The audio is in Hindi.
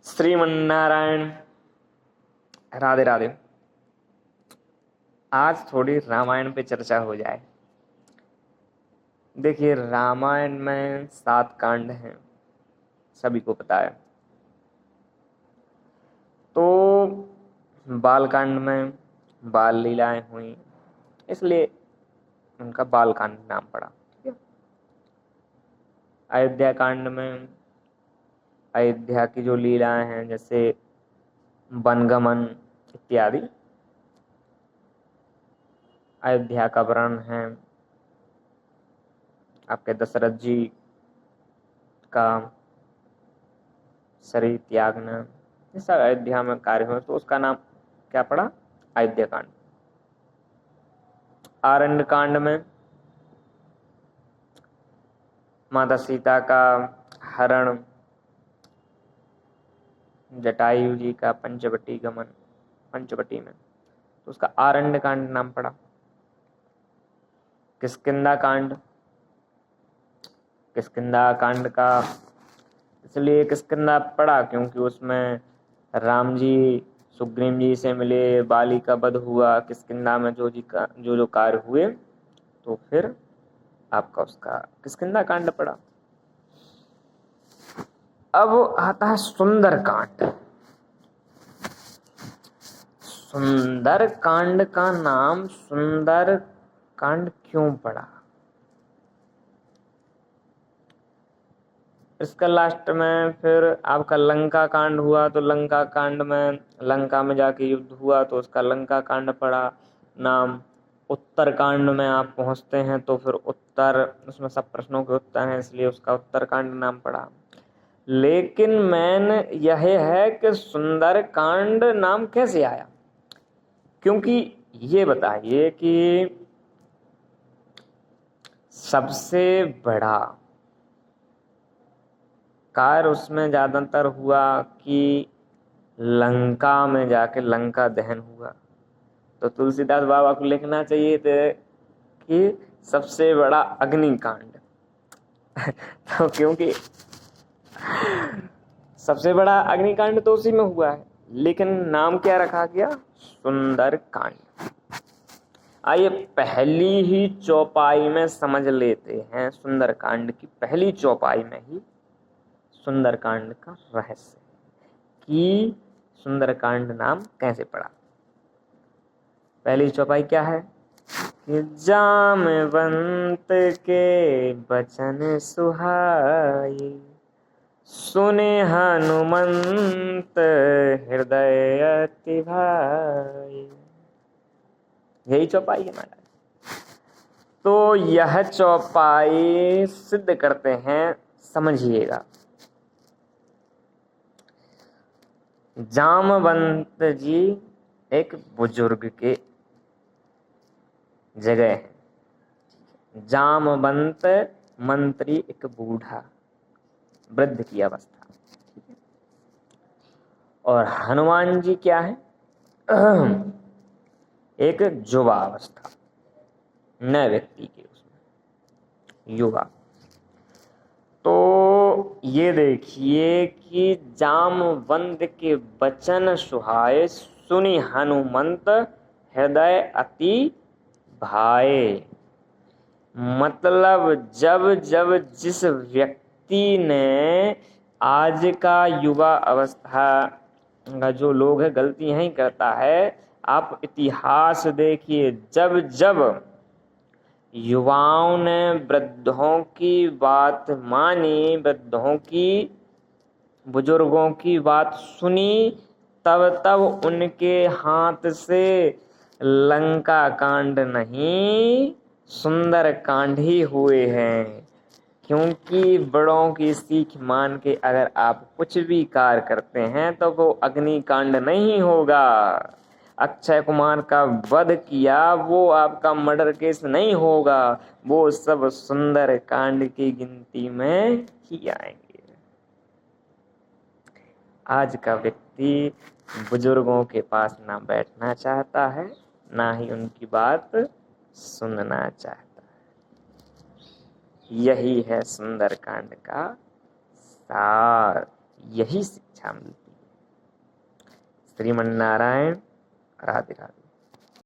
श्रीमन्नारायण। राधे राधे। आज थोड़ी रामायण पे चर्चा हो जाए। देखिए, रामायण में 7 कांड हैं, सभी को पता है। तो बाल कांड में बाल लीलाएं हुई, इसलिए उनका बाल कांड नाम पड़ा। ठीक है। अयोध्या कांड में अयोध्या की जो लीलाएं हैं, जैसे वनगमन इत्यादि, अयोध्या का वर्णन है। आपके दशरथ जी का शरीर त्यागना, ये सब अयोध्या में कार्य हुए, तो उसका नाम क्या पड़ा? अयोध्या कांड। आरण्य कांड में माता सीता का हरण, जटायु जी का पंचवटी गमन, पंचवटी में, तो उसका आरण्य कांड नाम पड़ा। किष्किंधा कांड, किष्किंधा कांड का इसलिए किष्किंधा पड़ा क्योंकि उसमें राम जी सुग्रीव जी से मिले, बाली का वध हुआ, किष्किंधा में जो कार्य हुए, तो फिर आपका उसका किष्किंधा कांड पड़ा। अब आता है सुंदर कांड। सुंदर कांड का नाम सुंदर कांड क्यों पड़ा? इसका लास्ट में फिर आपका लंका कांड हुआ, तो लंका कांड में लंका में जाके युद्ध हुआ, तो उसका लंका कांड पड़ा नाम। उत्तर कांड में आप पहुंचते हैं तो फिर उत्तर, उसमें सब प्रश्नों के उत्तर हैं, इसलिए उसका उत्तर कांड नाम पड़ा। लेकिन मैन यह है कि सुंदर कांड नाम कैसे आया? क्योंकि ये बताइए कि सबसे बड़ा कार्य उसमें ज्यादातर हुआ कि लंका में जाके लंका दहन हुआ, तो तुलसीदास बाबा को लिखना चाहिए थे कि सबसे बड़ा अग्निकांड। तो क्योंकि सबसे बड़ा अग्निकांड तो उसी में हुआ है, लेकिन नाम क्या रखा गया? सुंदर कांड। आइए पहली ही चौपाई में समझ लेते हैं, सुंदर कांड की पहली चौपाई में ही सुंदर कांड का रहस्य कि सुंदर कांड नाम कैसे पड़ा। पहली चौपाई क्या है कि जामवंत के बचन सुहाए, सुने हनुमंत हृदय अति भाई। यही चौपाई है हमारा। तो यह चौपाई सिद्ध करते हैं, समझिएगा। जामवंत जी एक बुजुर्ग के जगह है। जामवंत मंत्री एक बूढ़ा, वृद्ध की अवस्था। और हनुमान जी क्या है? एक युवा अवस्था, नए व्यक्ति के उसमें युवा। तो ये देखिए कि जामवंत के बचन सुहाए, सुनी हनुमंत हृदय अति भाए। मतलब जब जब जिस व्यक्ति ने आज का युवा अवस्था का जो लोग है, गलती यही करता है। आप इतिहास देखिए, जब जब युवाओं ने वृद्धों की बात मानी, वृद्धों की, बुजुर्गों की बात सुनी, तब तब उनके हाथ से लंका कांड नहीं, सुंदर कांड ही हुए हैं। क्योंकि बड़ों की सीख मान के अगर आप कुछ भी कार्य करते हैं तो वो अग्निकांड नहीं होगा। अक्षय कुमार का वध किया, वो आपका मर्डर केस नहीं होगा, वो सब सुंदर कांड की गिनती में ही आएंगे। आज का व्यक्ति बुजुर्गों के पास ना बैठना चाहता है, ना ही उनकी बात सुनना चाहता है। यही है सुंदर कांड का सार, यही शिक्षा मिलती है। श्रीमन नारायण। राधे राधे।